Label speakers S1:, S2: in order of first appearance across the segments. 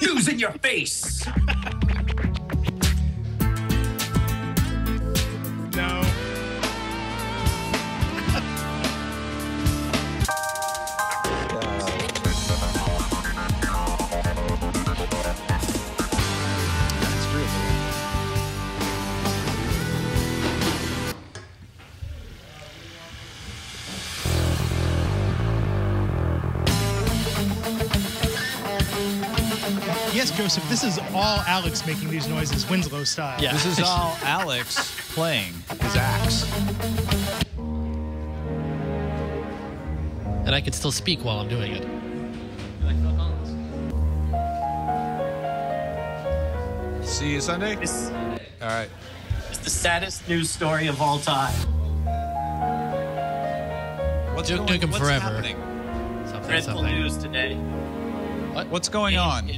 S1: News in your face.
S2: No. Yes, Joseph, this is all Alex making these noises, Winslow style.
S3: Yeah.
S4: This is all Alex playing his axe.
S3: And I could still speak while I'm doing it.
S4: See you Sunday?
S1: This
S4: All right.
S1: is the saddest news story of all time.
S4: What's
S3: Duke Nukem
S4: what's
S3: Forever.
S4: happening?
S1: Dreadful news today.
S4: What's going on?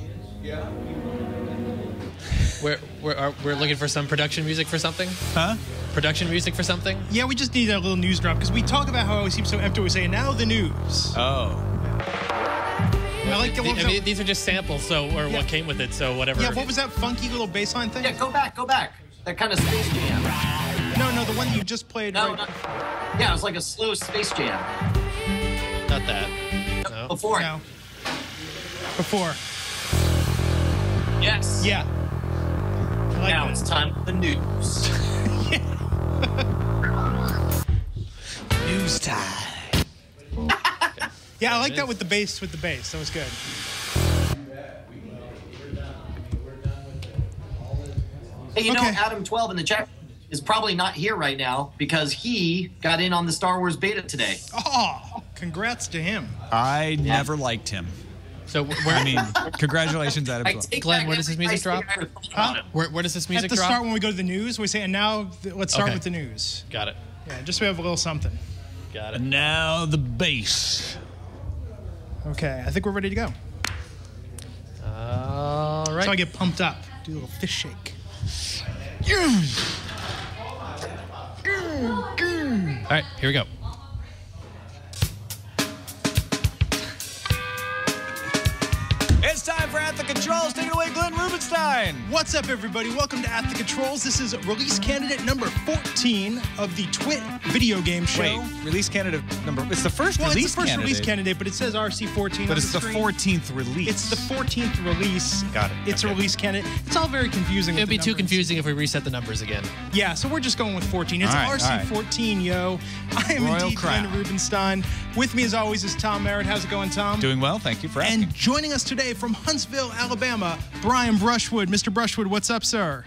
S3: We're looking for some production music for something?
S4: Huh?
S3: Production music for something?
S2: Yeah, we just need a little news drop because we talk about how it always seems so empty. We say, now the news.
S4: Oh.
S2: I like the ones that...
S3: These are just samples, so or what came with it, so whatever.
S2: Yeah, what was that funky little bass line thing?
S1: Yeah, go back. That kind of Space Jam.
S2: No, the one you just played.
S1: No,
S2: right...
S1: yeah, it was like a slow Space Jam.
S3: Not that. No.
S1: Before.
S2: No. Before.
S1: Yes.
S2: Yeah. I like
S1: Now
S2: that.
S1: it's time for the news.
S4: News time.
S2: Yeah, I like that with the bass. That was good.
S1: Hey, you know,
S2: Okay.
S1: Adam 12 in the chat is probably not here right now because he got in on the Star Wars beta today.
S2: Oh, congrats to him.
S4: I never liked him.
S3: So
S4: I mean, congratulations, Adam.
S1: I take
S3: Glenn,
S1: back
S3: where does this
S1: every
S3: music
S1: nice
S3: drop?
S1: thing I ever thought about him.
S3: where does this music
S2: At the
S3: drop?
S2: start when we go to the news, we say, and now let's start
S3: Okay.
S2: with the news.
S3: Got it.
S2: Yeah, just so we have a little something.
S3: Got it.
S4: And now the bass.
S2: Okay, I think we're ready to go.
S3: All right.
S2: So I get pumped up. Do a little fish shake.
S3: All right, here we go.
S4: It's time for At the Controls. Take it away, Glenn Rubenstein.
S2: What's up, everybody? Welcome to At the Controls. This is release candidate number 14 of the TWiT video game show.
S4: Wait, release candidate number. It's the first
S2: Well,
S4: release
S2: it's the first
S4: candidate.
S2: release candidate, but it says RC14
S4: But
S2: on
S4: it's the
S2: screen.
S4: 14th release.
S2: It's the 14th release.
S4: Got it.
S2: It's
S4: Okay.
S2: a release candidate. It's all very confusing.
S3: It'd
S2: with
S3: be
S2: the
S3: too
S2: numbers.
S3: confusing if we reset the numbers again.
S2: Yeah, so we're just going with 14. It's
S4: All right,
S2: RC14, yo. I am
S4: Royal
S2: indeed
S4: crown.
S2: Glenn Rubenstein. With me, as always, is Tom Merritt. How's it going, Tom?
S4: Doing well. Thank you for asking.
S2: And joining us today from Huntsville, Alabama, Brian Brushwood. Mr. Brushwood, what's up, sir?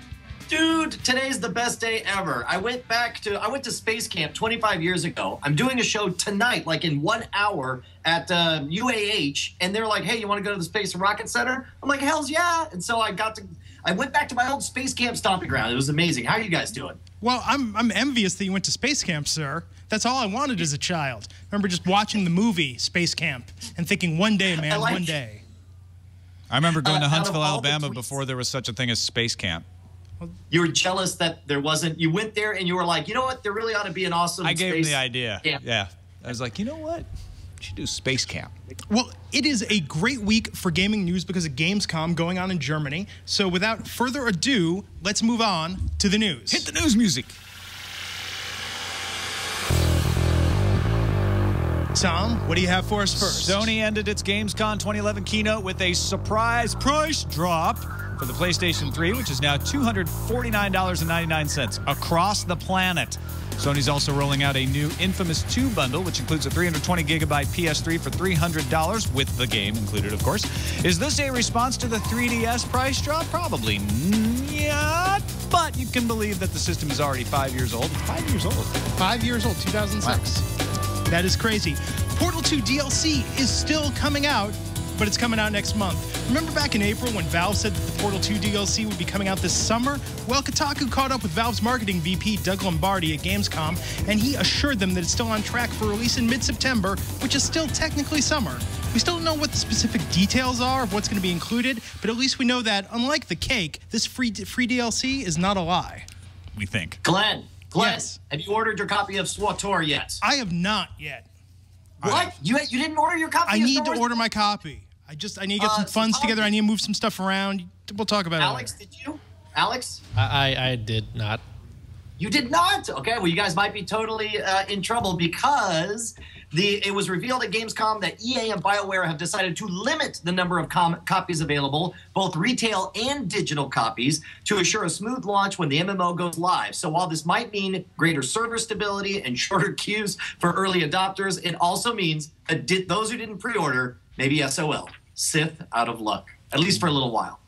S1: Dude, today's the best day ever. I went to Space Camp 25 years ago. I'm doing a show tonight, like in 1 hour at UAH, and they're like, hey, you want to go to the Space and Rocket Center? I'm like, hells yeah. And so I went back to my old Space Camp stomping ground. It was amazing. How are you guys doing?
S2: Well, I'm envious that you went to Space Camp, sir. That's all I wanted as a child. I remember just watching the movie Space Camp and thinking, one day, man, one day.
S4: I remember going to
S1: out of
S4: Huntsville,
S1: all the
S4: Alabama
S1: tweets-
S4: before there was such a thing as Space Camp.
S1: You were jealous that there wasn't. You went there and you were like, you know what? There really ought to be an awesome
S4: I gave him
S1: space
S4: the idea.
S1: camp.
S4: Yeah. I was like, you know what? We should do Space Camp.
S2: Well, it is a great week for gaming news because of Gamescom going on in Germany. So without further ado, let's move on to the news.
S4: Hit the news music.
S2: Tom, what do you have for us first?
S4: Sony ended its Gamescom 2011 keynote with a surprise price drop for the PlayStation 3, which is now $249.99 across the planet. Sony's also rolling out a new Infamous 2 bundle, which includes a 320-gigabyte PS3 for $300, with the game included, of course. Is this a response to the 3DS price drop? Probably not, but you can believe that the system is already 5 years old. It's 5 years old.
S2: 5 years old, 2006. That is crazy. Portal 2 DLC is still coming out, but it's coming out next month. Remember back in April when Valve said that the Portal 2 DLC would be coming out this summer? Well, Kotaku caught up with Valve's marketing VP, Doug Lombardi, at Gamescom, and he assured them that it's still on track for release in mid-September, which is still technically summer. We still don't know what the specific details are of what's going to be included, but at least we know that, unlike the cake, this free DLC is not a lie.
S4: We think.
S1: Glenn,
S2: Yes.
S1: have you ordered your copy of SWTOR yet?
S2: I have not yet.
S1: What? You didn't order your copy
S2: I
S1: of
S2: need
S1: Star
S2: to
S1: Wars?
S2: order my copy. I need to get some funds together. I need to move some stuff around. We'll talk about
S1: Alex,
S2: it later.
S1: did you? Alex?
S3: I did not.
S1: You did not? Okay, well, you guys might be totally in trouble because it was revealed at Gamescom that EA and BioWare have decided to limit the number of copies available, both retail and digital copies, to assure a smooth launch when the MMO goes live. So while this might mean greater server stability and shorter queues for early adopters, it also means that those who didn't pre-order may be SOL, Sith out of luck, at least for a little while.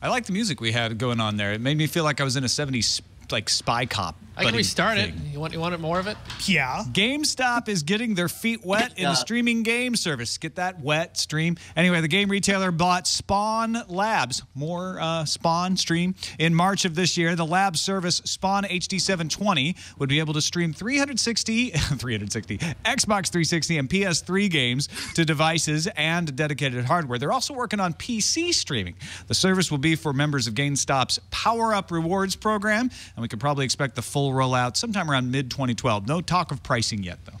S4: I like the music we had going on there. It made me feel like I was in a 70s like spy cop.
S3: I can restart it. You want more of it?
S2: Yeah.
S4: GameStop is getting their feet wet in the streaming game service. Get that wet stream. Anyway, the game retailer bought Spawn Labs, more Spawn stream. In March of this year, the lab service Spawn HD 720 would be able to stream 360 Xbox 360 and PS3 games to devices and dedicated hardware. They're also working on PC streaming. The service will be for members of GameStop's Power Up Rewards program, and we could probably expect the full rollout sometime around mid-2012. No talk of pricing yet, though.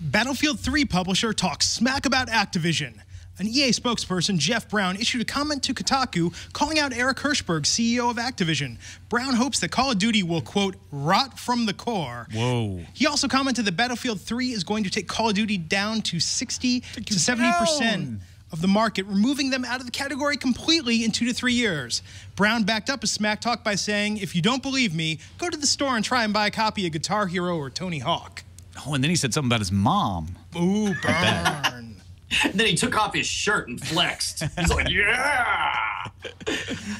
S2: Battlefield 3 publisher talks smack about Activision. An EA spokesperson, Jeff Brown, issued a comment to Kotaku calling out Eric Hirschberg, CEO of Activision. Brown hopes that Call of Duty will, quote, rot from the core.
S4: Whoa.
S2: He also commented that Battlefield 3 is going to take Call of Duty down to 60 to 70% of the market, removing them out of the category completely in 2 to 3 years. Brown backed up his smack talk by saying, if you don't believe me, go to the store and try and buy a copy of Guitar Hero or Tony Hawk.
S4: Oh, and then he said something about his mom.
S2: Ooh, burn.
S1: And then he took off his shirt and flexed. He's like, yeah!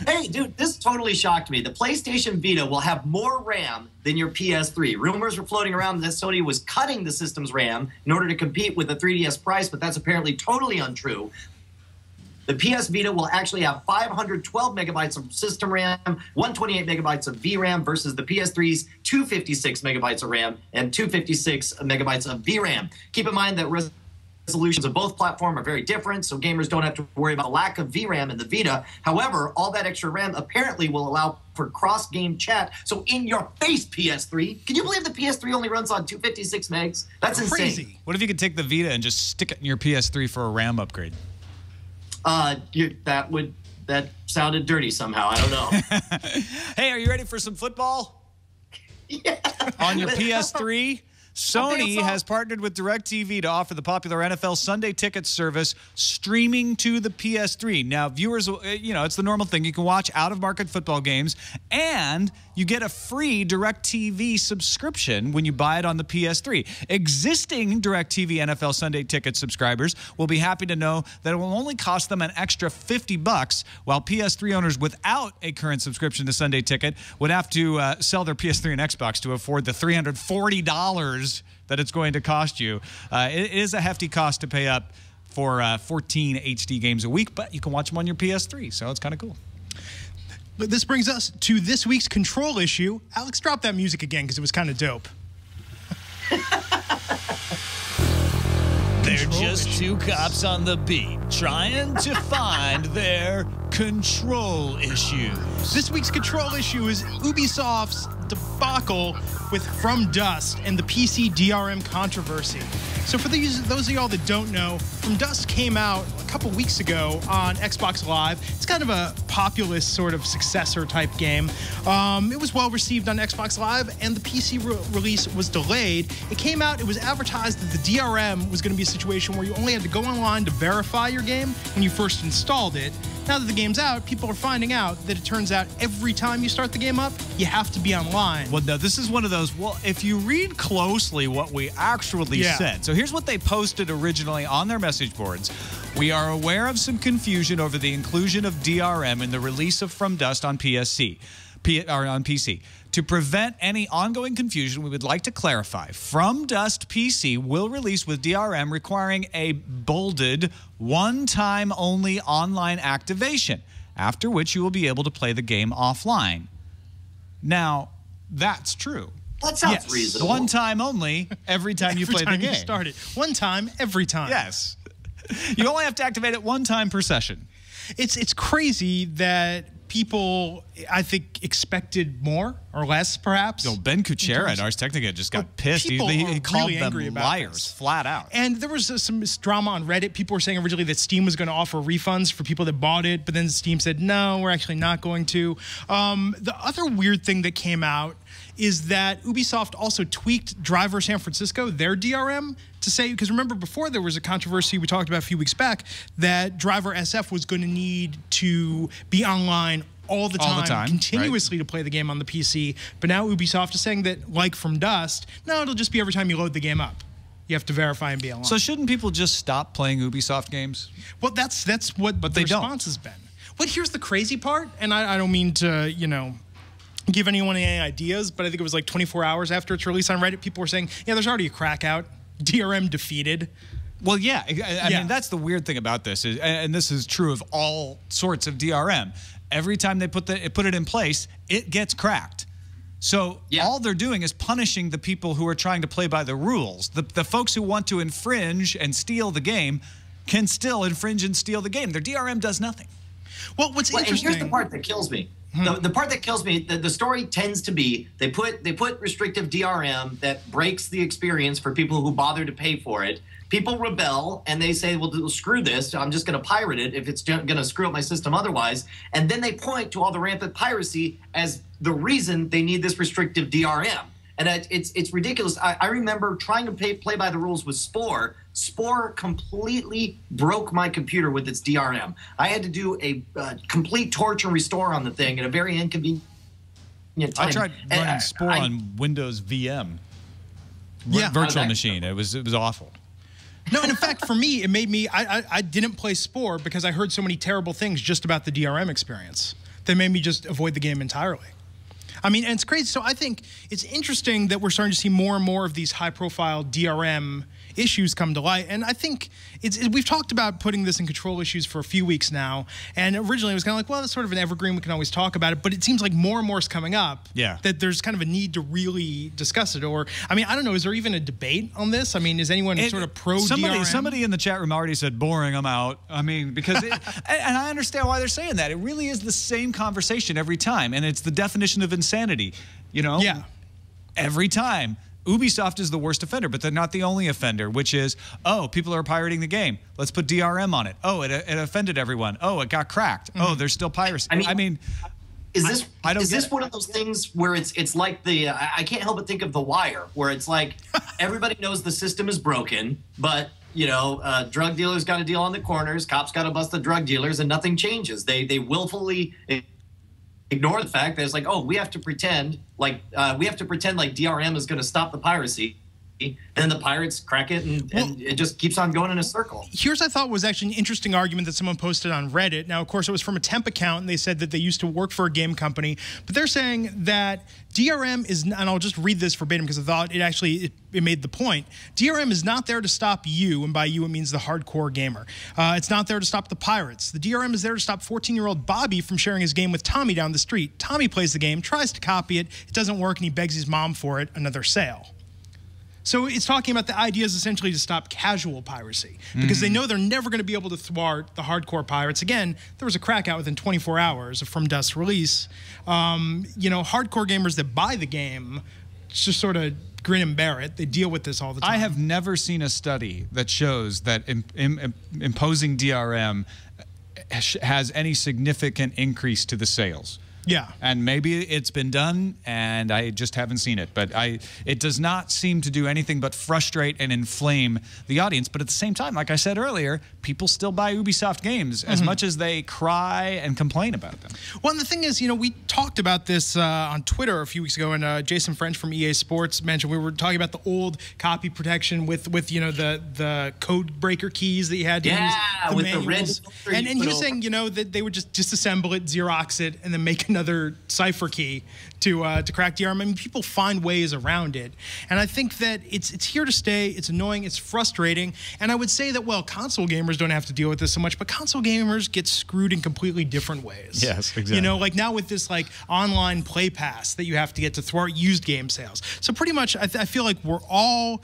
S1: Hey, dude, this totally shocked me. The PlayStation Vita will have more RAM than your PS3. Rumors were floating around that Sony was cutting the system's RAM in order to compete with the 3DS price, but that's apparently totally untrue. The PS Vita will actually have 512 megabytes of system RAM, 128 megabytes of VRAM versus the PS3's 256 megabytes of RAM and 256 megabytes of VRAM. Keep in mind that resolutions of both platforms are very different, so gamers don't have to worry about a lack of VRAM in the Vita. However, all that extra RAM apparently will allow for cross-game chat. So in your face, PS3. Can you believe the PS3 only runs on 256 megs? That's
S2: crazy.
S1: Insane.
S4: What if you could take the Vita and just stick it in your PS3 for a RAM upgrade?
S1: That sounded dirty somehow. I don't know.
S4: Hey, are you ready for some football?
S1: Yeah.
S4: On your PS3? Sony has partnered with DirecTV to offer the popular NFL Sunday Ticket service streaming to the PS3. Now, viewers, it's the normal thing. You can watch out-of-market football games, and you get a free DirecTV subscription when you buy it on the PS3. Existing DirecTV NFL Sunday Ticket subscribers will be happy to know that it will only cost them an extra $50, while PS3 owners without a current subscription to Sunday Ticket would have to sell their PS3 and Xbox to afford the $340 that it's going to cost you. It is a hefty cost to pay up for 14 HD games a week, but you can watch them on your PS3, so it's kind of cool.
S2: But this brings us to this week's control issue. Alex, drop that music again because it was kind of dope.
S4: They're just two cops on the beat trying to find their control issues.
S2: This week's control issue is Ubisoft's debacle with From Dust and the PC DRM controversy. So for those of y'all that don't know, From Dust came out a couple weeks ago on Xbox Live. It's kind of a populist sort of successor type game. It was well received on Xbox Live, and the PC release was delayed. It came out, it was advertised that the DRM was going to be a situation where you only had to go online to verify your game when you first installed it. Now that the game's out, people are finding out that it turns out every time you start the game up, you have to be online.
S4: Well, no, this is one of those, if you read closely what we actually said. So here's what they posted originally on their message boards. We are aware of some confusion over the inclusion of DRM in the release of From Dust on PC. To prevent any ongoing confusion, we would like to clarify. From Dust PC will release with DRM requiring a bolded, one-time only online activation, after which you will be able to play the game offline. Now, that's true.
S1: That sounds reasonable.
S4: One time only, every time you play the game.
S2: You start it. One time, every time.
S4: Yes. You only have to activate it one time per session.
S2: It's crazy that people, I think, expected more or less, perhaps.
S4: So Ben Kuchera at Ars Technica just got pissed. He called them liars flat out.
S2: And there was some drama on Reddit. People were saying originally that Steam was going to offer refunds for people that bought it, but then Steam said, no, we're actually not going to. The other weird thing that came out is that Ubisoft also tweaked Driver San Francisco, their DRM, to say, because remember before there was a controversy we talked about a few weeks back that Driver SF was going to need to be online all the time continuously, right, to play the game on the PC. But now Ubisoft is saying that, like from Dust, no, it'll just be every time you load the game up. You have to verify and be online.
S4: So shouldn't people just stop playing Ubisoft games?
S2: Well, that's what the response has been. But here's the crazy part, and I don't mean to, give anyone any ideas, but I think it was like 24 hours after its release on Reddit, people were saying, yeah, there's already a crack out. DRM defeated.
S4: Well, yeah. I mean, that's the weird thing about this, and this is true of all sorts of DRM. Every time they put it in place, it gets cracked. So all they're doing is punishing the people who are trying to play by the rules. The folks who want to infringe and steal the game can still infringe and steal the game. Their DRM does nothing.
S2: Well, what's interesting...
S1: And here's the part that kills me. The part that kills me, the story tends to be they put restrictive DRM that breaks the experience for people who bother to pay for it. People rebel and they say, well, screw this. I'm just going to pirate it if it's going to screw up my system otherwise. And then they point to all the rampant piracy as the reason they need this restrictive DRM. And it's ridiculous. I remember trying to play by the rules with Spore. Spore completely broke my computer with its DRM. I had to do a complete torch and restore on the thing at a very inconvenient time.
S4: I tried running Spore on Windows VM, virtual machine. It was awful.
S2: No, and in fact, for me, it made me, I didn't play Spore because I heard so many terrible things just about the DRM experience. They made me just avoid the game entirely. I mean, and it's crazy. So I think it's interesting that we're starting to see more and more of these high-profile DRM issues come to light. And I think we've talked about putting this in control issues for a few weeks now. And originally it was kind of like, well, that's sort of an evergreen. We can always talk about it. But it seems like more and more is coming up.
S4: Yeah.
S2: That there's kind of a need to really discuss it. Or, I mean, I don't know. Is there even a debate on this? I mean, is anyone sort of pro-DRM?
S4: Somebody in the chat room already said, boring, I'm out. I mean, because and I understand why they're saying that. It really is the same conversation every time. And it's the definition of insanity,
S2: Yeah.
S4: Every time. Ubisoft is the worst offender, but they're not the only offender, which is, oh, people are pirating the game. Let's put DRM on it. Oh, it offended everyone. Oh, it got cracked. Oh, there's still piracy. I mean
S1: is this one of those things where it's like the I can't help but think of The Wire, where it's like everybody knows the system is broken, but drug dealers got a deal on the corners, cops got to bust the drug dealers, and nothing changes. They willfully ignore the fact that it's like, oh, we have to pretend like DRM is going to stop the piracy. Then the pirates crack it, and it just keeps on going in a circle.
S2: Here's I thought was actually an interesting argument that someone posted on Reddit. Now, of course, it was from a temp account, and they said that they used to work for a game company. But they're saying that DRM is, and I'll just read this verbatim because I thought it made the point. DRM is not there to stop you, and by you it means the hardcore gamer. It's not there to stop the pirates. The DRM is there to stop 14-year-old Bobby from sharing his game with Tommy down the street. Tommy plays the game, tries to copy it, it doesn't work, and he begs his mom for it, another sale. So it's talking about the idea is essentially to stop casual piracy because they know they're never going to be able to thwart the hardcore pirates. Again, there was a crack out within 24 hours of From Dust release. Hardcore gamers that buy the game just sort of grin and bear it. They deal with this all the time.
S4: I have never seen a study that shows that imposing DRM has any significant increase to the sales.
S2: Yeah.
S4: And maybe it's been done, and I just haven't seen it. But it does not seem to do anything but frustrate and inflame the audience. But at the same time, like I said earlier, people still buy Ubisoft games as much as they cry and complain about them.
S2: Well, and the thing is, we talked about this on Twitter a few weeks ago, and Jason French from EA Sports mentioned we were talking about the old copy protection with the code breaker keys that you had to use.
S1: The red.
S2: And he was saying, that they would just disassemble it, Xerox it, and then make another another cipher key to crack DRM. I mean, people find ways around it, and I think that it's here to stay. It's annoying. It's frustrating, and I would say that, well, console gamers don't have to deal with this so much, but console gamers get screwed in completely different ways.
S4: Yes, exactly.
S2: You know, like now with this like online play pass that you have to get to throw out used game sales. So pretty much, I feel like we're all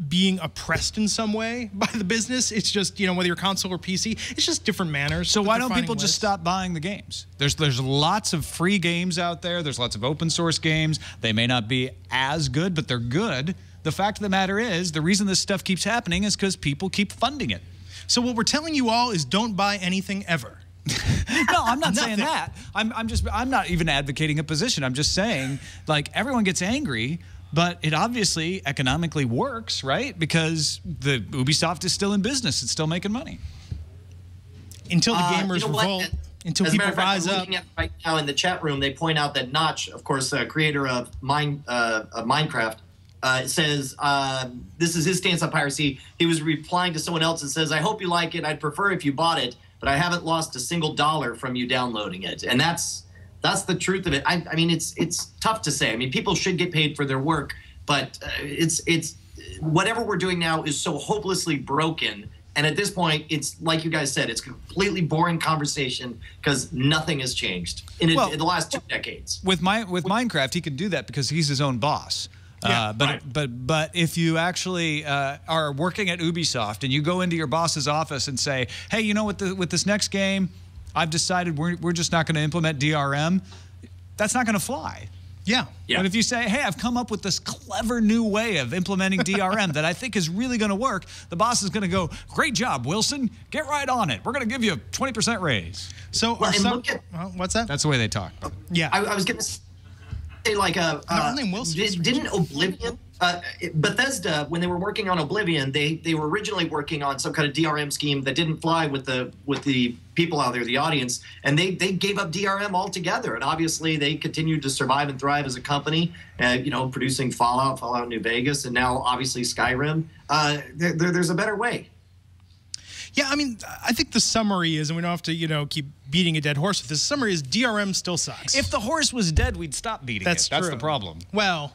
S2: being oppressed in some way by the business. It's just, you know, whether you're console or PC, it's just different manners.
S4: So why don't people just stop buying the games? There's lots of free games out there. There's lots of open source games. They may not be as good, but they're good. The fact of the matter is, the reason this stuff keeps happening is because people keep funding it.
S2: So what we're telling you all is don't buy anything ever.
S4: No, I'm not saying that. I'm not even advocating a position. I'm just saying, like, everyone gets angry, but it obviously economically works, right? Because the Ubisoft is still in business. It's still making money.
S2: Until the gamers revolt, until people rise up.
S1: Looking at right now in the chat room, they point out that Notch, of course, creator of Minecraft, says this is his stance on piracy. He was replying to someone else and says, "I hope you like it. I'd prefer if you bought it, but I haven't lost a single dollar from you downloading it." And that's the truth of it. I mean, it's tough to say. I mean, people should get paid for their work, but it's whatever we're doing now is so hopelessly broken. And at this point, it's like you guys said, it's a completely boring conversation because nothing has changed in the last 2 decades.
S4: With Minecraft, he can do that because he's his own boss.
S2: Yeah,
S4: but if you actually are working at Ubisoft and you go into your boss's office and say, "Hey, you know, with this next game, I've decided we're just not going to implement DRM," that's not going to fly.
S2: Yeah.
S4: But if you say, "Hey, I've come up with this clever new way of implementing DRM that I think is really going to work," the boss is going to go, "Great job, Wilson. Get right on it. We're going to give you a 20% raise."
S2: So, what's that?
S4: That's the way they talk.
S2: Yeah.
S1: I was going to say, like, didn't Oblivion, Bethesda, when they were working on Oblivion, they were originally working on some kind of DRM scheme that didn't fly with the people out there, the audience, and they gave up DRM altogether. And obviously, they continued to survive and thrive as a company, you know, producing Fallout New Vegas, and now obviously Skyrim. There's a better way.
S2: Yeah, I mean, I think the summary is, and we don't have to, you know, keep beating a dead horse with this. The summary is DRM still sucks.
S4: If the horse was dead, we'd stop beating it.
S2: That's
S4: the problem.
S2: Well,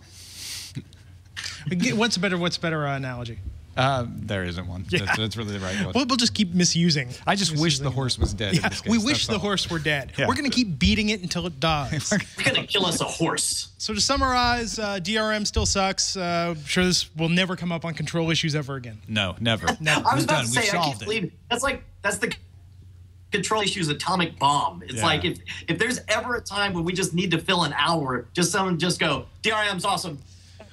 S2: what's a better analogy?
S4: There isn't one.
S2: Yeah.
S4: That's really the right one.
S2: We'll just keep misusing.
S4: I just wish the horse was dead.
S2: Yeah,
S4: in this case.
S2: we wish the horse were dead. Yeah. We're going to keep beating it until it dies.
S1: You're going to kill us a horse.
S2: So to summarize, DRM still sucks. I'm sure this will never come up on control issues ever again.
S4: No, never.
S1: I was about to say, I can't believe that's the control issue's atomic bomb. It's like if there's ever a time when we just need to fill an hour, someone just go, DRM's awesome.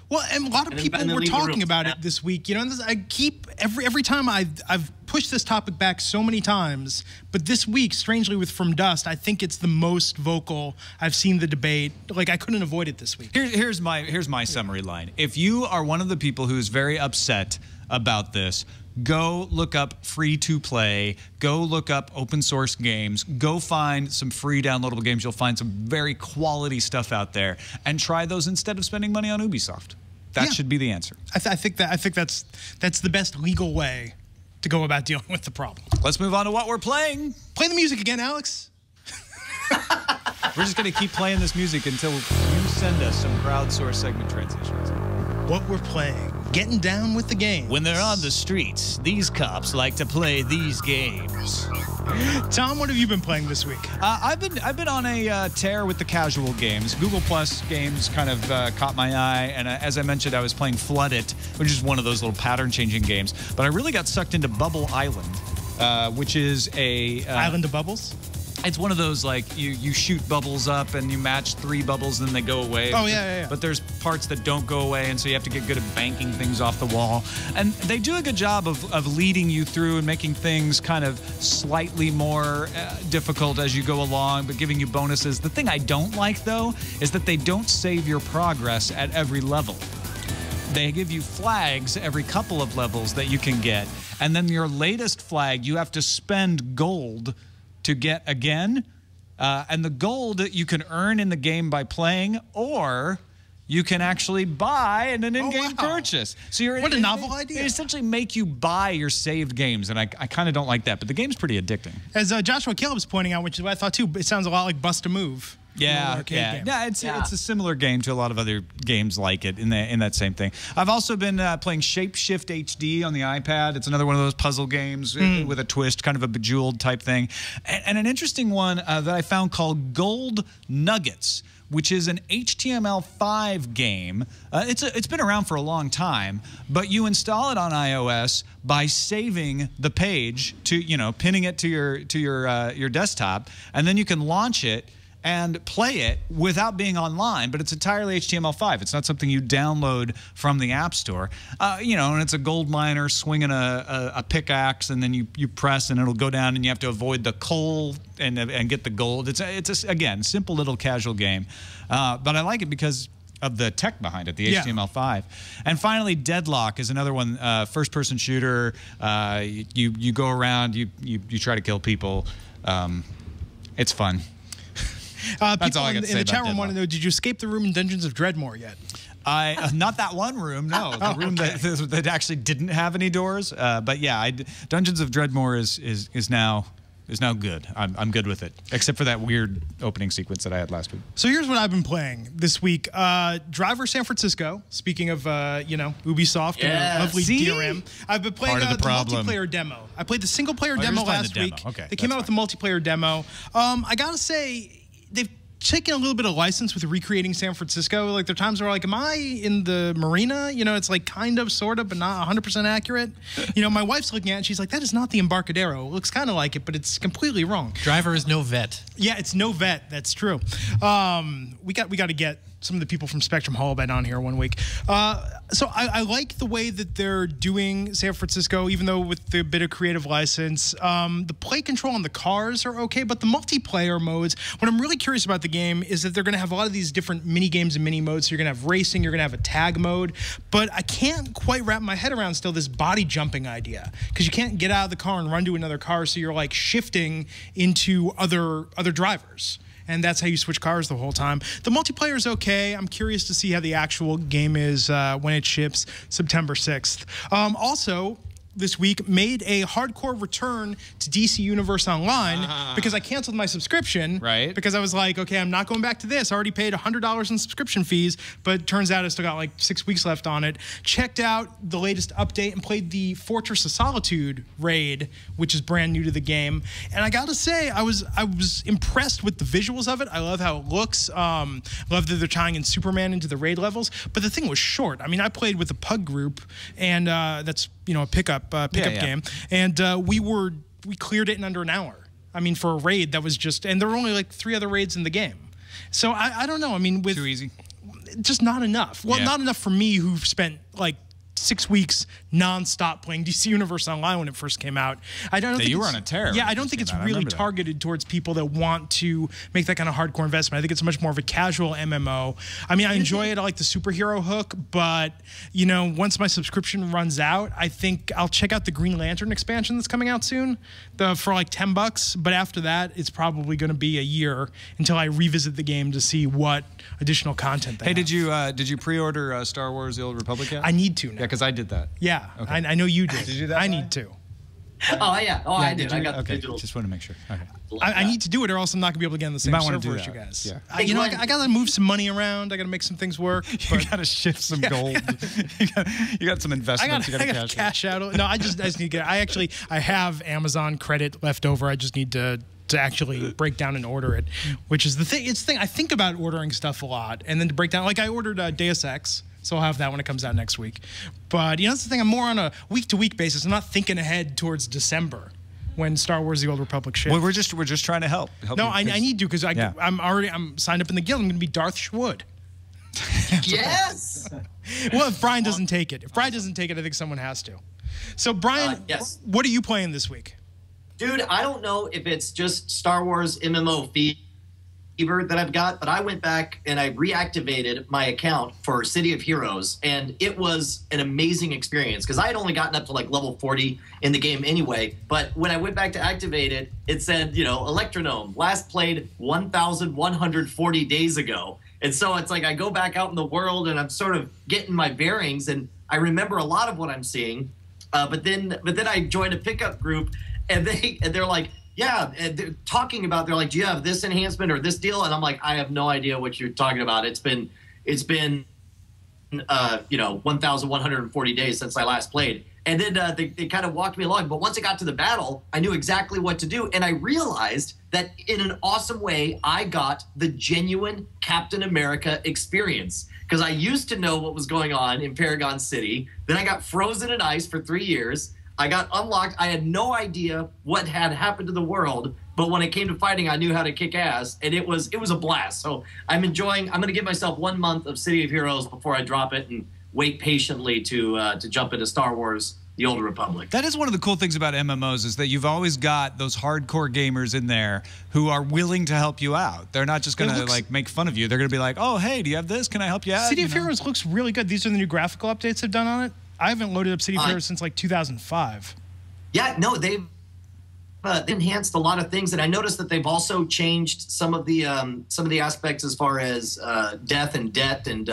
S2: Well, and a lot of people were talking about it this week. You know, I keep every time I've pushed this topic back so many times, but this week, strangely, with From Dust, I think it's the most vocal I've seen the debate. Like, I couldn't avoid it this week.
S4: Here's my summary line. If you are one of the people who's very upset about this, go look up free-to-play. Go look up open-source games. Go find some free downloadable games. You'll find some very quality stuff out there, and try those instead of spending money on Ubisoft. That should be the answer.
S2: I think that's the best legal way to go about dealing with the problem.
S4: Let's move on to what we're playing.
S2: Play the music again, Alex.
S4: We're just going to keep playing this music until you send us some crowdsourced segment transitions.
S2: What we're playing. Getting down with the game.
S4: When they're on the streets, these cops like to play these games.
S2: Tom, what have you been playing this week?
S4: I've been on a tear with the casual games. Google Plus games kind of caught my eye, and as I mentioned, I was playing Flood It, which is one of those little pattern-changing games. But I really got sucked into Bubble Island, which is a
S2: Island of Bubbles.
S4: It's one of those, like, you shoot bubbles up and you match 3 bubbles and then they go away.
S2: Oh, yeah.
S4: But there's parts that don't go away, and so you have to get good at banking things off the wall. And they do a good job of leading you through and making things kind of slightly more difficult as you go along, but giving you bonuses. The thing I don't like, though, is that they don't save your progress at every level. They give you flags every couple of levels that you can get, and then your latest flag, you have to spend gold to get again, and the gold you can earn in the game by playing, or you can actually buy in an in-game purchase. So
S2: what a novel idea!
S4: They essentially make you buy your saved games, and I kind of don't like that. But the game's pretty addicting.
S2: As Joshua Caleb's pointing out, which is what I thought too, it sounds a lot like Bust a Move.
S4: Yeah,
S2: arcade game.
S4: Yeah, it's a similar game to a lot of other games like it in that same thing. I've also been playing Shapeshift HD on the iPad. It's another one of those puzzle games with a twist, kind of a Bejeweled type thing. And an interesting one that I found called Gold Nuggets, which is an HTML5 game. It's been around for a long time, but you install it on iOS by saving the page to pinning it to your desktop, and then you can launch it and play it without being online, but it's entirely HTML5. It's not something you download from the App Store. And it's a gold miner swinging a pickaxe, and then you press, and it'll go down, and you have to avoid the coal and get the gold. It's again, simple little casual game. But I like it because of the tech behind it, the HTML5. And finally, Deadlock is another one, first-person shooter. You go around, you try to kill people. It's fun. That's all I got to say.
S2: In the chat room want to know, did you escape the room in Dungeons of Dreadmore yet?
S4: Not that one room, no. The room that actually didn't have any doors. But yeah, Dungeons of Dreadmore is now good. I'm good with it, except for that weird opening sequence that I had last week.
S2: So here's what I've been playing this week. Driver San Francisco. Speaking of Ubisoft and lovely DRM, I've been playing the multiplayer demo. I played the single player demo last week.
S4: Okay,
S2: they came out with the multiplayer demo. I gotta say, they've taken a little bit of license with recreating San Francisco. Like, there are times where, like, am I in the marina? It's like kind of, sort of, but not 100% accurate. My wife's looking at it, and she's like, that is not the Embarcadero. It looks kind of like it, but it's completely wrong.
S3: Driver is no vet.
S2: Yeah, it's no vet. That's true. We got to get some of the people from Spectrum Holobyte on here one week. So I like the way that they're doing San Francisco, even though with the bit of creative license. The play control on the cars are okay, but the multiplayer modes, what I'm really curious about the game is that they're going to have a lot of these different mini games and mini modes. So you're going to have racing, you're going to have a tag mode, but I can't quite wrap my head around still this body jumping idea, because you can't get out of the car and run to another car, so you're like shifting into other drivers. And that's how you switch cars the whole time. The multiplayer is okay. I'm curious to see how the actual game is when it ships September 6th. Also, this week made a hardcore return to DC Universe Online because I canceled my subscription.
S4: Right.
S2: Because I was like, okay, I'm not going back to this. I already paid $100 in subscription fees, but turns out I still got like 6 weeks left on it. Checked out the latest update and played the Fortress of Solitude raid, which is brand new to the game. And I gotta say, I was impressed with the visuals of it. I love how it looks. Love that they're tying in Superman into the raid levels. But the thing was short. I mean, I played with a pug group, and that's a pickup game, and we cleared it in under an hour. I mean, for a raid that was just, and there were only like 3 other raids in the game. So I don't know. I mean, with
S4: too easy,
S2: just not enough. Well, not enough for me, who spent like 6 weeks nonstop playing DC Universe Online when it first came out. I don't think
S4: you were on a tear.
S2: Yeah, I don't think it's really targeted towards people that want to make that kind of hardcore investment. I think it's much more of a casual MMO. I mean, I enjoy it. I like the superhero hook, but once my subscription runs out, I think I'll check out the Green Lantern expansion that's coming out soon, for like $10. But after that, it's probably going to be a year until I revisit the game to see what additional content they have.
S4: Did you pre-order Star Wars: The Old Republic yet?
S2: I need to now.
S4: Yeah, because I did that.
S2: Yeah,
S4: okay.
S2: I know you did.
S4: Did you do that?
S2: I need to.
S1: Oh, yeah. Oh, I did.
S4: I
S1: got the
S4: okay.
S1: digital.
S4: Just want to make sure. Okay.
S2: I need to do it, or else I'm not going to be able to get on the same server as you guys.
S4: Yeah.
S2: I got to move some money around. I got to make some things work.
S4: You got to shift some gold. you got some investments.
S2: I got to cash out. No, I just need to get. I have Amazon credit left over. I just need to actually break down and order it, which is the thing. It's the thing. I think about ordering stuff a lot, and then to break down. Like I ordered Deus Ex. So I'll have that when it comes out next week. But that's the thing. I'm more on a week-to-week basis. I'm not thinking ahead towards December when Star Wars: The Old Republic ships.
S4: Well, we're just trying to help.
S2: No, I need to, because I'm signed up in the guild. I'm going to be Darth Schwood.
S1: Yes.
S2: Well, if Brian doesn't take it, I think someone has to. So Brian,
S1: yes.
S2: What are you playing this week?
S1: Dude, I don't know if it's just Star Wars MMO fever that I've got, but I went back and I reactivated my account for City of Heroes, and it was an amazing experience because I had only gotten up to like level 40 in the game anyway. But when I went back to activate it, it said, Electronome last played 1,140 days ago. And so it's like I go back out in the world and I'm sort of getting my bearings, and I remember a lot of what I'm seeing. But then I joined a pickup group, and they're like, Yeah, and they're talking about, they're like, do you have this enhancement or this deal? And I'm like, I have no idea what you're talking about. It's been 1,140 days since I last played. And then they kind of walked me along. But once I got to the battle, I knew exactly what to do. And I realized that in an awesome way, I got the genuine Captain America experience. Because I used to know what was going on in Paragon City. Then I got frozen in ice for 3 years. I got unlocked. I had no idea what had happened to the world. But when it came to fighting, I knew how to kick ass. And it was a blast. So I'm going to give myself 1 month of City of Heroes before I drop it and wait patiently to jump into Star Wars: The Old Republic.
S4: That is one of the cool things about MMOs is that you've always got those hardcore gamers in there who are willing to help you out. They're not just going to like make fun of you. They're going to be like, "Oh, hey, do you have this? Can I help you out?"
S2: City of Heroes looks really good. These are the new graphical updates they've done on it. I haven't loaded up City of Heroes since like 2005.
S1: Yeah, no, they've enhanced a lot of things, and I noticed that they've also changed some of the aspects as far as death and debt, and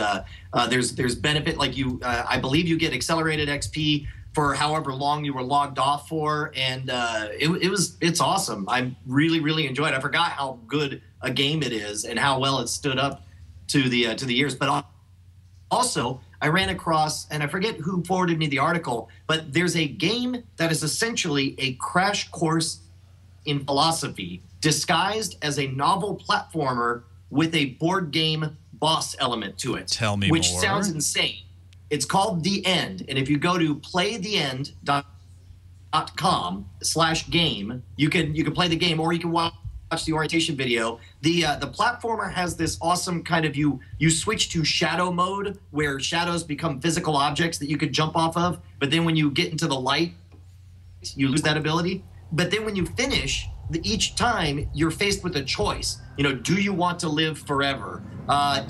S1: there's benefit, like I believe you get accelerated XP for however long you were logged off for, and it's awesome. I really enjoyed it. I forgot how good a game it is and how well it stood up to the years. But also, I ran across, and I forget who forwarded me the article, but there's a game that is essentially a crash course in philosophy disguised as a novel platformer with a board game boss element to it.
S4: Tell me
S1: which
S4: more.
S1: Sounds insane. It's called The End, and if you go to playtheend.com/game, you can play the game, or you can watch the orientation video. The platformer has this awesome kind of, you switch to shadow mode where shadows become physical objects that you could jump off of, but then when you get into the light, you lose that ability. But then when you finish, each time you're faced with a choice. Do you want to live forever?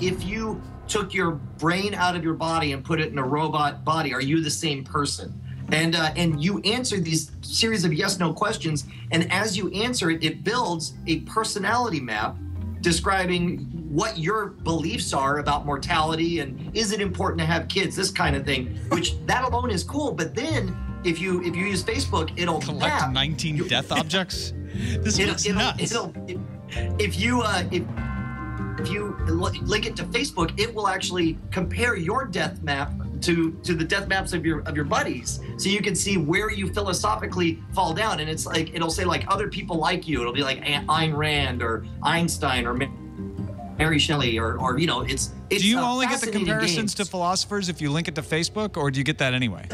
S1: If you took your brain out of your body and put it in a robot body, are you the same person? And you answer these series of yes/no questions, and as you answer it, it builds a personality map describing what your beliefs are about mortality and is it important to have kids, this kind of thing. Which that alone is cool. But then if you use Facebook, it'll
S4: collect 19 death objects.
S2: This looks nuts.
S1: If you link it to Facebook, it will actually compare your death map to the death maps of your buddies, so you can see where you philosophically fall down. And it's like, it'll say like other people like you. It'll be like Ayn Rand or Einstein or Mary Shelley or it's.
S4: Do you only get the comparisons to philosophers if you link it to Facebook, or do you get that anyway?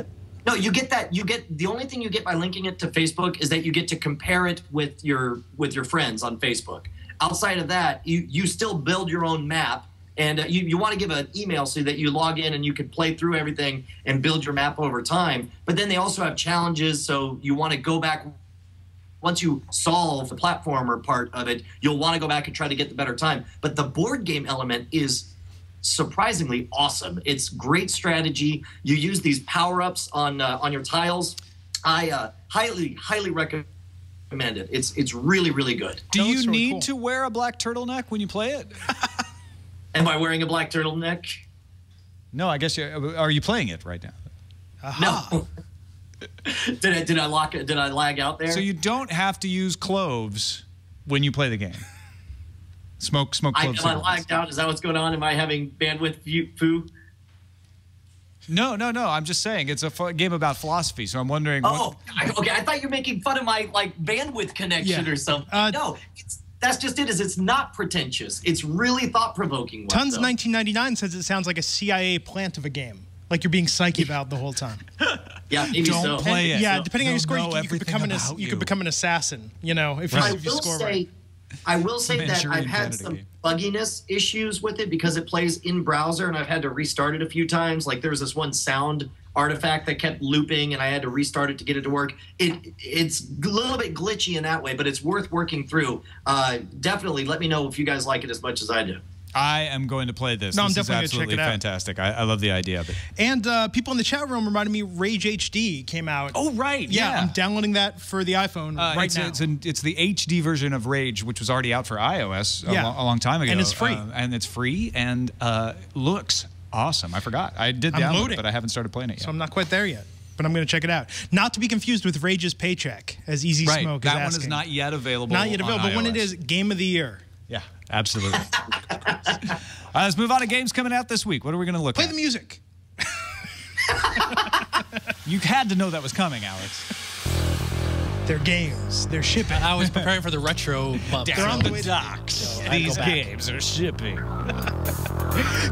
S1: No, you get that. The only thing you get by linking it to Facebook is that you get to compare it with your friends on Facebook. Outside of that, you still build your own map, and you want to give an email so that you log in and you can play through everything and build your map over time. But then they also have challenges, so you want to go back. Once you solve the platformer part of it, you'll want to go back and try to get the better time. But the board game element is surprisingly awesome. It's great strategy. You use these power-ups on your tiles. I highly recommend it. It's really good.
S4: Do you need to wear a black turtleneck when you play it?
S1: Am I wearing a black turtleneck?
S4: No, I guess are you playing it right now?
S1: No. Did I lag out there?
S4: So you don't have to use cloves when you play the game. Smoke cloves.
S1: Am I lagged out? Is that what's going on? Am I having bandwidth foo?
S4: No. I'm just saying it's a game about philosophy. So I'm wondering.
S1: Okay. I thought you were making fun of my bandwidth connection or something. No, that's just it. It's not pretentious. It's really thought-provoking.
S2: Tons 1999 says it sounds like a CIA plant of a game, like you're being psyche about the whole time.
S1: Yeah, maybe
S4: don't play it.
S2: Yeah, depending on your score, you could become an assassin. If you score right.
S1: I will say that I've had some bugginess issues with it because it plays in browser, and I've had to restart it a few times. Like there was this one sound artifact that kept looping, and I had to restart it to get it to work. It's a little bit glitchy in that way, but it's worth working through. Definitely let me know if you guys like it as much as I do.
S4: I am going to play this.
S2: No,
S4: this
S2: I'm
S4: is
S2: definitely
S4: absolutely
S2: gonna check it out.
S4: Fantastic. I love the idea of it.
S2: And people in the chat room reminded me Rage HD came out.
S4: Oh, right. Yeah.
S2: I'm downloading that for the iPhone right now.
S4: It's the HD version of Rage, which was already out for iOS a long time ago.
S2: And it's free.
S4: And looks awesome. I forgot. I did download it, but I haven't started playing it yet.
S2: So I'm not quite there yet. but I'm going to check it out. Not to be confused with Rage's Paycheck, as Easy Smoke is
S4: that
S2: asking.
S4: one is not yet available.
S2: Not yet available,
S4: on
S2: but when
S4: iOS.
S2: it is, Game of the Year.
S4: Yeah, absolutely. Let's move on to games coming out this week. What are we going to look
S2: Play
S4: at?
S2: the music.
S4: You had to know that was coming, Alex.
S2: They're games. They're shipping.
S3: I was preparing for the retro bump.
S2: They're on the way.
S4: docks.
S3: I'd
S4: These
S3: go back.
S4: games are shipping.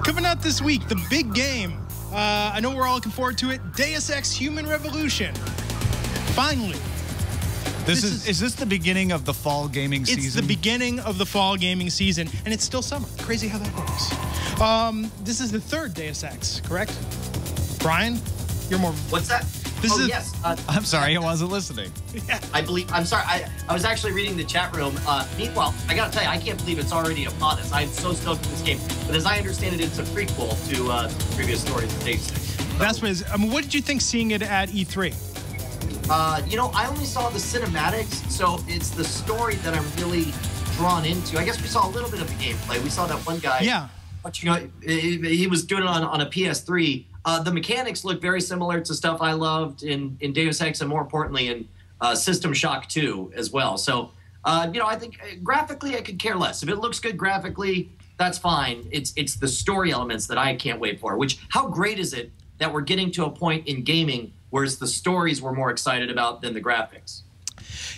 S2: Coming out this week, the big game. I know we're all looking forward to it. Deus Ex Human Revolution. Finally.
S4: Is this the beginning of the fall gaming season?
S2: It's the beginning of the fall gaming season, and it's still summer. Crazy how that works. This is the third Deus Ex, correct? Brian, you're more.
S1: What's that? Yes.
S4: I'm sorry, I wasn't listening.
S1: I believe. I'm sorry. I was actually reading the chat room. Meanwhile, I gotta tell you, I can't believe it's already upon us. I'm so stoked for this game. But as I understand it, it's a prequel to previous stories of Deus Ex.
S2: That's what it is. I mean, what did you think seeing it at E3?
S1: I only saw the cinematics, so it's the story that I'm really drawn into. I guess we saw a little bit of the gameplay. We saw that one guy.
S2: Yeah.
S1: He was doing it on a PS3. The mechanics look very similar to stuff I loved in Deus Ex, and more importantly in System Shock 2 as well. So, I think graphically I could care less. If it looks good graphically, that's fine. It's the story elements that I can't wait for. How great is it that we're getting to a point in gaming where it's the stories we're more excited about than the graphics?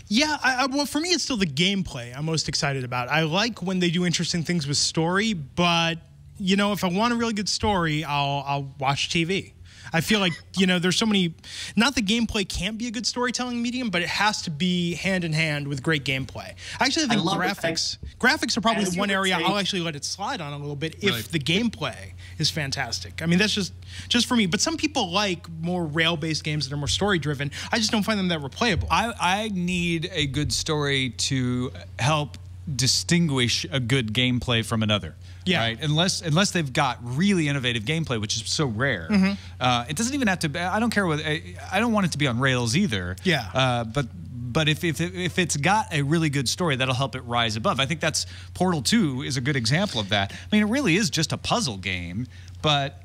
S2: Yeah, well, for me, it's still the gameplay I'm most excited about. I like when they do interesting things with story, but if I want a really good story, I'll watch TV. I feel like, there's so many, not the gameplay can't be a good storytelling medium, but it has to be hand in hand with great gameplay. I actually think graphics are probably the one area I'll actually let it slide on a little bit if the gameplay is fantastic. I mean, that's just for me. But some people like more rail-based games that are more story-driven. I just don't find them that replayable.
S4: I need a good story to help distinguish a good gameplay from another.
S2: Yeah.
S4: Right. Unless they've got really innovative gameplay, which is so rare. It doesn't even have to be. I don't care what. I don't want it to be on rails either.
S2: Yeah.
S4: But if it's got a really good story, that'll help it rise above. I think that's Portal 2 is a good example of that. I mean, it really is just a puzzle game, but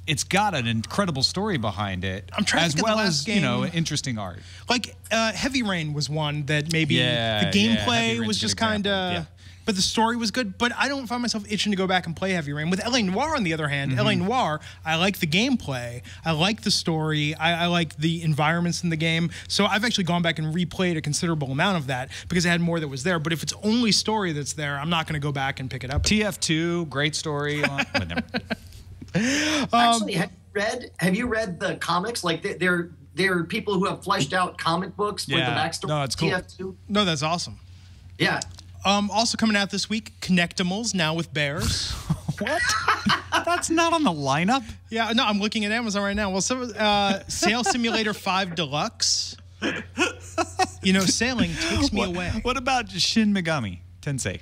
S4: it's got an incredible story behind it,
S2: I'm trying
S4: as
S2: to get
S4: well
S2: the
S4: as
S2: last game,
S4: interesting art.
S2: Like Heavy Rain was one that maybe the
S4: Heavy
S2: gameplay
S4: Rain's
S2: was
S4: a good
S2: just kind
S4: example.
S2: of. But the story was good. But I don't find myself itching to go back and play Heavy Rain. With L.A. Noire, on the other hand, L.A. Noire, I like the gameplay. I like the story. I like the environments in the game. So I've actually gone back and replayed a considerable amount of that because it had more that was there. But if it's only story that's there, I'm not going to go back and pick it up.
S4: TF2, great story.
S1: Actually, have you read the comics? Like they're people who have fleshed out comic books with the backstory.
S4: No, it's cool.
S1: TF2.
S2: No, that's awesome.
S1: Yeah.
S2: Also coming out this week, Connectimals, now with bears.
S4: What? That's not on the lineup?
S2: Yeah, no, I'm looking at Amazon right now. Well, Sail Simulator 5 Deluxe. Sailing takes me away.
S4: What about Shin Megami Tensei?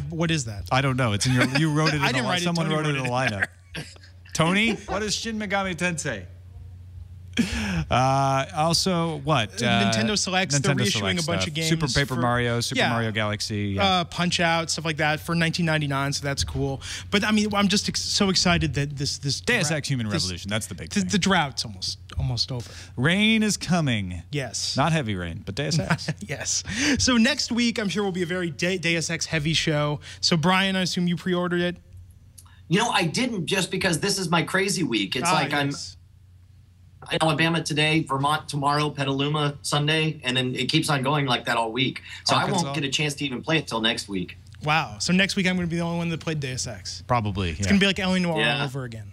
S2: What is that?
S4: I don't know. It's in your. You wrote it.
S2: I didn't write it.
S4: Someone
S2: Tony
S4: wrote it in the lineup. Tony, what is Shin Megami Tensei? Also, what?
S2: Nintendo Selects. They're reissuing a bunch
S4: stuff.
S2: of games.
S4: Super Paper Mario, Super Mario Galaxy.
S2: Punch Out, stuff like that for $19.99, so that's cool. But I mean, I'm just so excited that this
S4: Deus Ex Human Revolution. That's the big thing.
S2: The drought's almost over.
S4: Rain is coming.
S2: Yes.
S4: Not heavy rain, but Deus Ex.
S2: Yes. So next week, I'm sure will be a very Deus Ex heavy show. So Brian, I assume you pre-ordered it.
S1: I didn't, just because this is my crazy week. It's I'm in Alabama today, Vermont tomorrow, Petaluma Sunday, and then it keeps on going like that all week. So I won't get a chance to even play it till next week.
S2: Wow. So next week I'm going to be the only one that played Deus Ex.
S4: Probably.
S2: It's going to be like L.A. Noire all over again.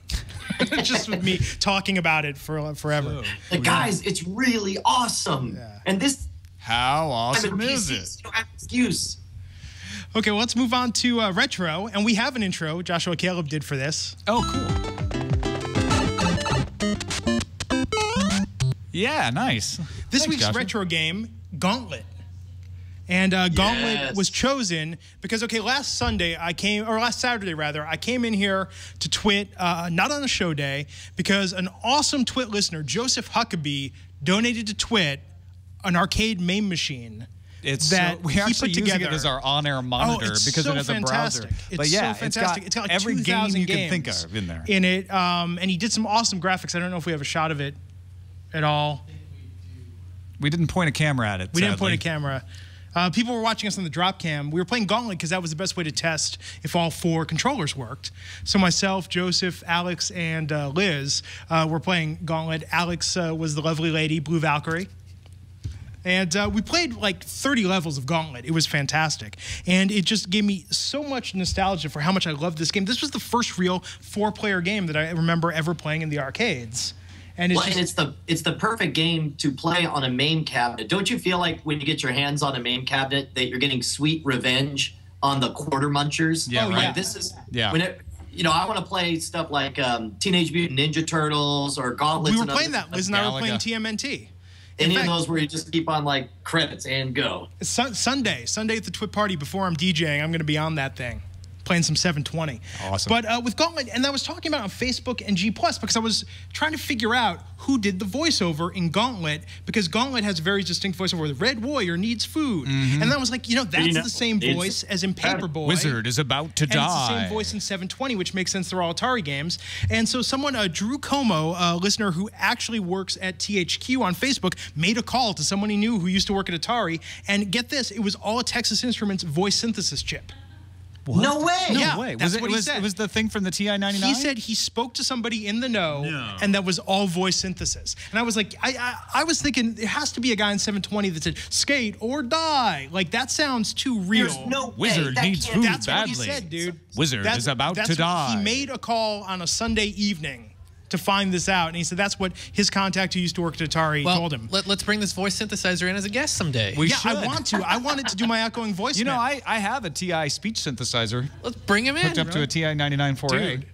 S2: Just with me talking about it for forever.
S1: Guys, it's really awesome.
S2: Yeah.
S1: And this.
S4: How awesome is it?
S1: You don't have an excuse.
S2: Okay, well, let's move on to retro, and we have an intro Joshua Caleb did for this.
S4: Oh, cool. Yeah, nice.
S2: This week's
S4: Joshua.
S2: retro game, Gauntlet. And Gauntlet was chosen because, last Saturday, I came in here to TWiT, not on a show day, because an awesome TWiT listener, Joseph Huckabee, donated to TWiT an arcade MAME machine.
S4: We're actually using it as our on-air monitor because it has a browser.
S2: But
S4: yeah,
S2: so fantastic.
S4: It's got
S2: like
S4: every game you can
S2: games
S4: think of in there.
S2: And he did some awesome graphics. I don't know if we have a shot of it. at all.
S4: We didn't point a camera at it.
S2: We didn't point a camera. People were watching us on the drop cam. We were playing Gauntlet because that was the best way to test if all 4 controllers worked. So myself, Joseph, Alex, and Liz were playing Gauntlet. Alex was the lovely lady, Blue Valkyrie. And we played like 30 levels of Gauntlet. It was fantastic. And it just gave me so much nostalgia for how much I loved this game. This was the first real 4-player game that I remember ever playing in the arcades. And
S1: it's the perfect game to play on a MAME cabinet. Don't you feel like when you get your hands on a MAME cabinet that you're getting sweet revenge on the quarter munchers?
S4: Yeah, right.
S1: Like, this is when it, I want to play stuff like Teenage Mutant Ninja Turtles or Gauntlet.
S2: We were playing that. Liz and I were playing TMNT.
S1: Any of those where you just keep on like credits and go.
S2: Sunday at the TWiT party before I'm DJing, I'm going to be on that thing. Playing some 720.
S4: Awesome.
S2: But with Gauntlet, and I was talking about it on Facebook and G+, because I was trying to figure out who did the voiceover in Gauntlet, because Gauntlet has a very distinct voiceover where the Red Warrior needs food. And then I was like, that's the same voice as in Paperboy.
S4: Wizard is about to die.
S2: And it's the same voice in 720, which makes sense. They're all Atari games. And so someone, Drew Como, a listener who actually works at THQ on Facebook, made a call to someone he knew who used to work at Atari. And get this, it was all a Texas Instruments voice synthesis chip.
S1: What? No way!
S2: No
S4: way.
S2: That's what he said.
S4: It was the thing from the TI-99?
S2: He said he spoke to somebody in the know, and that was all voice synthesis. And I was like, I was thinking, there has to be a guy in 720 that said, skate or die. Like, that sounds too real.
S1: There's no
S4: Wizard
S1: way.
S4: needs food
S2: That's
S4: badly.
S2: What he said, dude.
S4: Wizard is about to die.
S2: He made a call on a Sunday evening to find this out, and he said that's what his contact who used to work at Atari told him.
S3: Let's bring this voice synthesizer in as a guest someday.
S4: We should.
S2: I want to. I wanted to do my outgoing voice.
S4: I have a TI speech synthesizer.
S3: Let's bring him in.
S4: Hooked up to a TI-99 4A.
S2: Dude,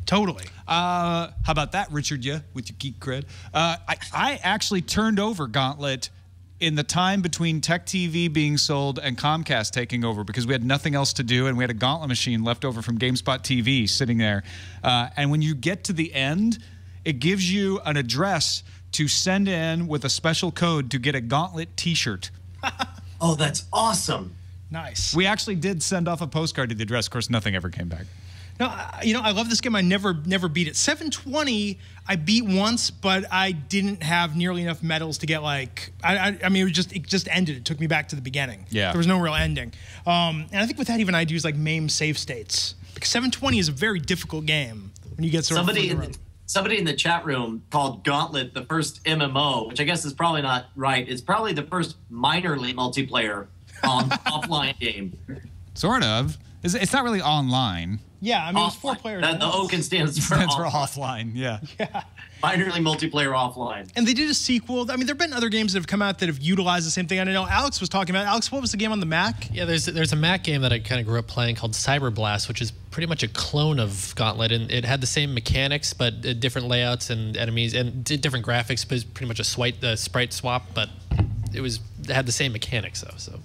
S2: totally.
S4: How about that, Richard? Yeah, with your geek cred. I actually turned over Gauntlet in the time between Tech TV being sold and Comcast taking over because we had nothing else to do and we had a Gauntlet machine left over from GameSpot TV sitting there. And when you get to the end, it gives you an address to send in with a special code to get a Gauntlet T-shirt.
S1: Oh, that's awesome.
S2: Nice.
S4: We actually did send off a postcard to the address. Of course, nothing ever came back.
S2: No, I love this game. I never beat it. 720, I beat once, but I didn't have nearly enough medals to get like. I mean, it just ended. It took me back to the beginning.
S4: Yeah,
S2: there was no real ending. And I think with that, even I'd use like MAME save states because 720 is a very difficult game when you get sort of.
S1: Somebody in the chat room called Gauntlet the first MMO, which I guess is probably not right. It's probably the first minorly multiplayer offline game.
S4: Sort of. It's not really online.
S2: Yeah, I mean, it's 4 players.
S1: The O stands for
S4: offline. Yeah.
S2: Yeah.
S1: Minorly multiplayer offline.
S2: And they did a sequel. I mean, there have been other games that have come out that have utilized the same thing. I know Alex was talking about. Alex, what was the game on the Mac?
S3: Yeah, there's a Mac game that I kind of grew up playing called Cyber Blast, which is pretty much a clone of Gauntlet, and it had the same mechanics, but different layouts and enemies and different graphics. But it was pretty much a sprite swap, but it had the same mechanics though. So.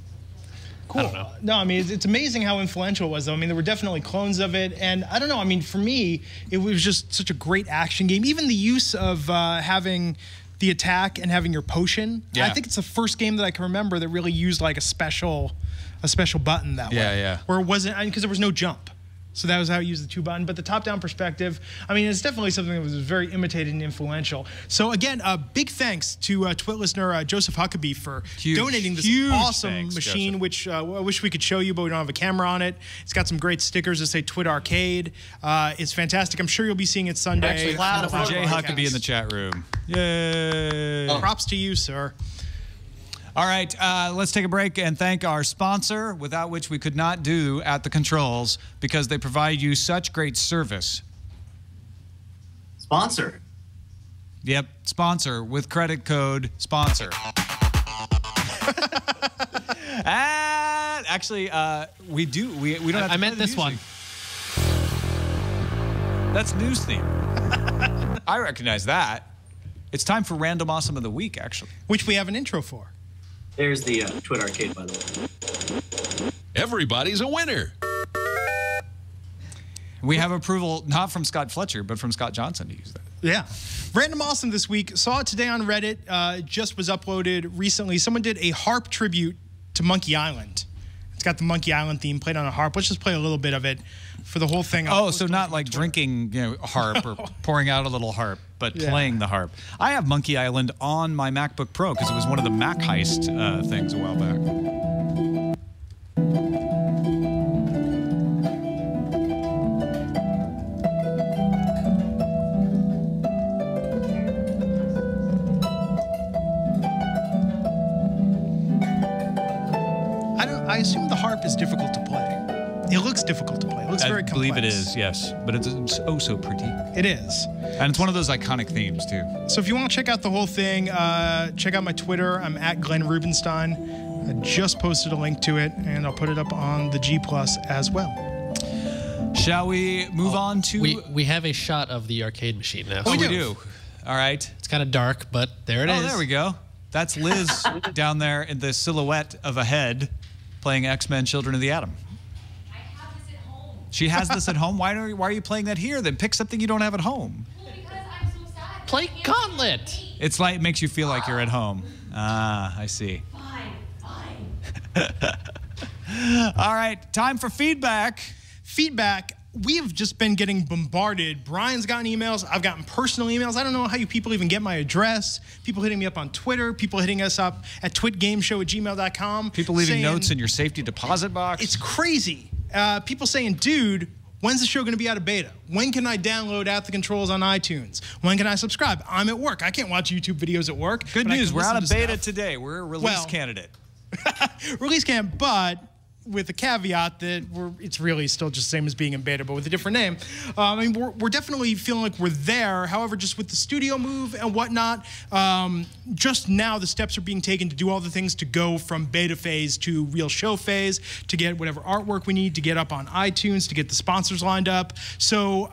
S2: Cool.
S3: I don't know.
S2: No, I mean, it's amazing how influential it was, though. I mean, there were definitely clones of it. And I don't know. I mean, for me, it was just such a great action game. Even the use of having the attack and having your potion. Yeah. I think it's the first game that I can remember that really used like a special button that way.
S4: Yeah.
S2: Where it wasn't, because there was no jump. So that was how you used the 2 button. But the top-down perspective, I mean, it's definitely something that was very imitated and influential. So again, big thanks to TWiT listener Joseph Huckabee for donating this awesome machine, Joseph. Which I wish we could show you, but we don't have a camera on it. It's got some great stickers that say TWiT Arcade. It's fantastic. I'm sure you'll be seeing it Sunday.
S1: Actually,
S4: Jay Huckabee in the chat room. Yay!
S2: Props to you, sir.
S4: All right, let's take a break and thank our sponsor, without which we could not do At the Controls, because they provide you such great service.
S1: Sponsor.
S4: Yep, sponsor with credit code SPONSOR. And actually, we do. We don't have to
S3: I meant this one.
S4: That's news theme. I recognize that. It's time for Random Awesome of the Week, actually.
S2: Which we have an intro for.
S1: There's the TWiT Arcade, by the way.
S5: Everybody's a winner.
S4: We have approval not from Scott Fletcher, but from Scott Johnson to use that.
S2: Yeah. Random Awesome this week. Saw it today on Reddit. Just was uploaded recently. Someone did a harp tribute to Monkey Island. It's got the Monkey Island theme played on a harp. Let's just play a little bit of it for the whole thing.
S4: Oh, so not like drinking, harp or pouring out a little harp. but playing the harp. I have Monkey Island on my MacBook Pro because it was one of the Mac Heist things a while back.
S2: I assume the harp is difficult to play. It looks difficult to play. It looks very complex.
S4: I believe it is, yes. But it's oh so pretty.
S2: It is.
S4: And it's one of those iconic themes, too.
S2: So if you want to check out the whole thing, check out my Twitter. I'm at Glenn Rubenstein. I just posted a link to it, and I'll put it up on the G Plus as well.
S4: Shall we move on to...
S3: We have a shot of the arcade machine now.
S4: Oh, we do. All right.
S3: It's kind of dark, but there it is.
S4: Oh, there we go. That's Liz down there in the silhouette of a head playing X-Men Children of the Atom.
S5: I have this at home.
S4: She has this at home? Why are you playing that here? Then pick something you don't have at home.
S5: Well, because I'm so sad.
S3: Play Gauntlet.
S4: It's like, it makes you feel like you're at home. Ah, I see.
S5: Fine.
S4: All right, time for feedback.
S2: Feedback. We have just been getting bombarded. Brian's gotten emails. I've gotten personal emails. I don't know how you people even get my address. People hitting me up on Twitter. People hitting us up at twitgameshow@gmail.com.
S4: People leaving notes in your safety deposit box.
S2: It's crazy. People saying, dude, when's the show going to be out of beta? When can I download At the Controls on iTunes? When can I subscribe? I'm at work. I can't watch YouTube videos at work.
S4: Good news. We're out of beta today. We're a release candidate.
S2: Release candidate, but with a caveat that it's really still just the same as being in beta, but with a different name. I mean, we're definitely feeling like we're there. However, just with the studio move and whatnot, just now the steps are being taken to do all the things to go from beta phase to real show phase, to get whatever artwork we need, to get up on iTunes, to get the sponsors lined up. So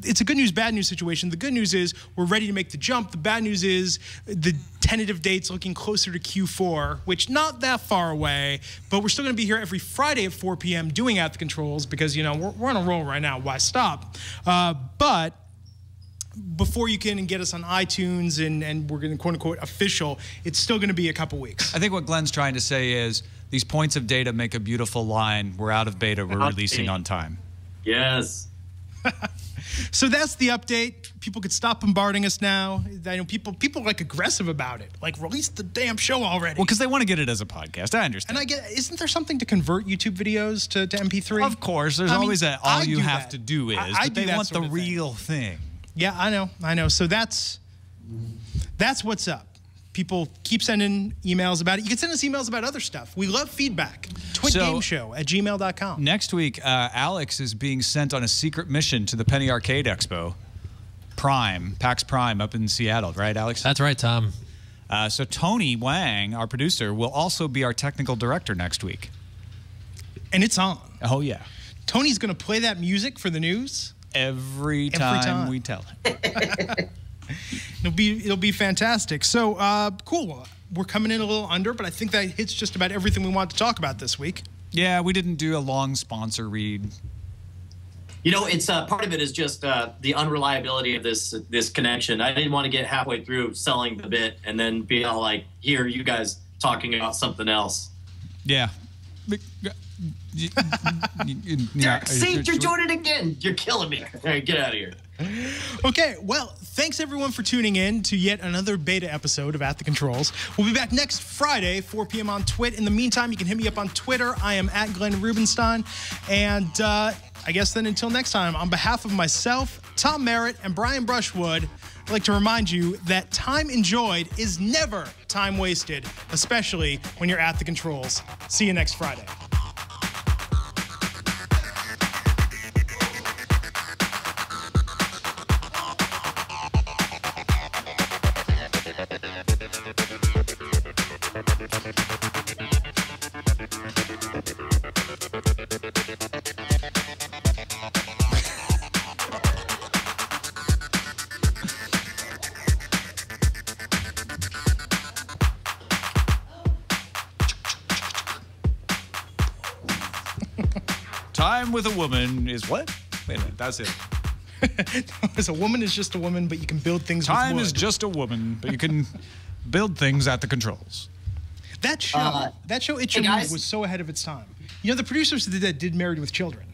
S2: it's a good news, bad news situation. The good news is we're ready to make the jump. The bad news is the tentative date's looking closer to Q4, which not that far away, but we're still going to be here every Friday at 4 p.m. doing At the Controls because, you know, we're on a roll right now. Why stop? But before you can get us on iTunes and we're going to quote-unquote official, it's still going to be a couple weeks.
S4: I think what Glenn's trying to say is these points of data make a beautiful line. We're out of beta. We're releasing on time.
S1: Yes.
S2: So that's the update. People could stop bombarding us now. I know people are like aggressive about it. Like, release the damn show already.
S4: Well, because they want to get it as a podcast. I understand.
S2: And isn't there something to convert YouTube videos to MP3?
S4: Of course. There's always all you have to do is.
S2: but
S4: they want the real thing.
S2: Yeah, I know. So that's what's up. People keep sending emails about it. You can send us emails about other stuff. We love feedback. TwitGameShow@gmail.com.
S4: Next week, Alex is being sent on a secret mission to the Penny Arcade Expo. PAX Prime up in Seattle, right, Alex?
S3: That's right, Tom.
S4: So Tony Wang, our producer, will also be our technical director next week.
S2: And it's on.
S4: Oh, yeah.
S2: Tony's going to play that music for the news.
S4: Every time we tell it.
S2: It'll be fantastic. So cool. We're coming in a little under, but I think that hits just about everything we want to talk about this week.
S4: Yeah, we didn't do a long sponsor read.
S1: You know, it's part of it is just the unreliability of this connection. I didn't want to get halfway through selling the bit and then be all like, "Here, you guys talking about something else."
S4: Yeah.
S1: See, you're doing it again. You're killing me. All right, get out of here.
S2: Okay, well, thanks everyone for tuning in to yet another beta episode of At the Controls. We'll be back next Friday, 4 p.m. on TWiT. In the meantime, you can hit me up on Twitter. I am at Glenn Rubenstein. And I guess then until next time, on behalf of myself, Tom Merritt, and Brian Brushwood, I'd like to remind you that time enjoyed is never time wasted, especially when you're at the controls. See you next Friday.
S4: Time with a woman is what? Wait a minute, that's it.
S2: As a woman is just a woman, but you can build things with wood.
S4: Time is just a woman, but you can build things at the controls.
S2: That show, It Should Move, was so ahead of its time. You know, the producers that did Married with Children,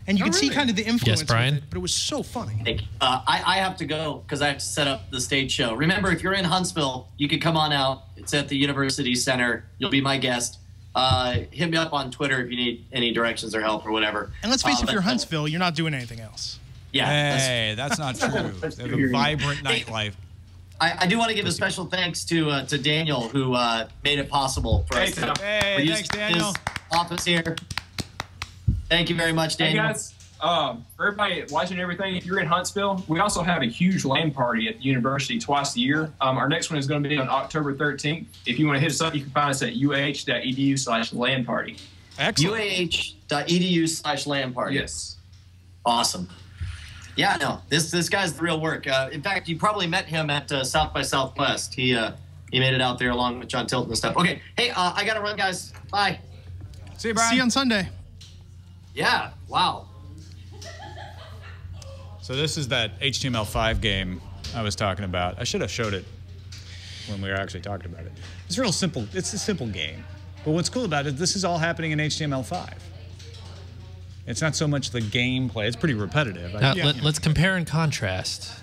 S2: And you can see kind of the influence
S3: Brian?
S2: with it, but it was so funny.
S1: I have to go because I have to set up the stage show. Remember, if you're in Huntsville, you can come on out. It's at the University Center. You'll be my guest. Hit me up on Twitter if you need any directions or help or whatever.
S2: And let's face it, if you're Huntsville, you're not doing anything else.
S1: Yeah.
S4: Hey, that's not true. They have a vibrant nightlife.
S1: I do want to give a special thanks to Daniel, who made it possible for us.
S4: Hey, thanks, Daniel.
S1: His office here. Thank you very much, Daniel.
S6: Hey, guys. For everybody watching everything, if you're in Huntsville, we also have a huge LAN party at the university twice a year. Our next one is going to be on October 13th. If you want to hit us up, you can find us at uah.edu/LAN party.
S4: Excellent.
S1: uah.edu/LAN party.
S6: Yes.
S1: Awesome. Yeah, no, this guy's the real work. In fact, you probably met him at South by Southwest. He made it out there along with John Tilton and stuff. Okay, hey, I got to run, guys. Bye.
S4: See you, Brian.
S2: See you on Sunday.
S1: Yeah, wow.
S4: So this is that HTML5 game I was talking about. I should have showed it when we were actually talking about it. It's real simple. It's a simple game. But what's cool about it, this is all happening in HTML5. It's not so much the gameplay. It's pretty repetitive.
S3: Now, let's compare and contrast.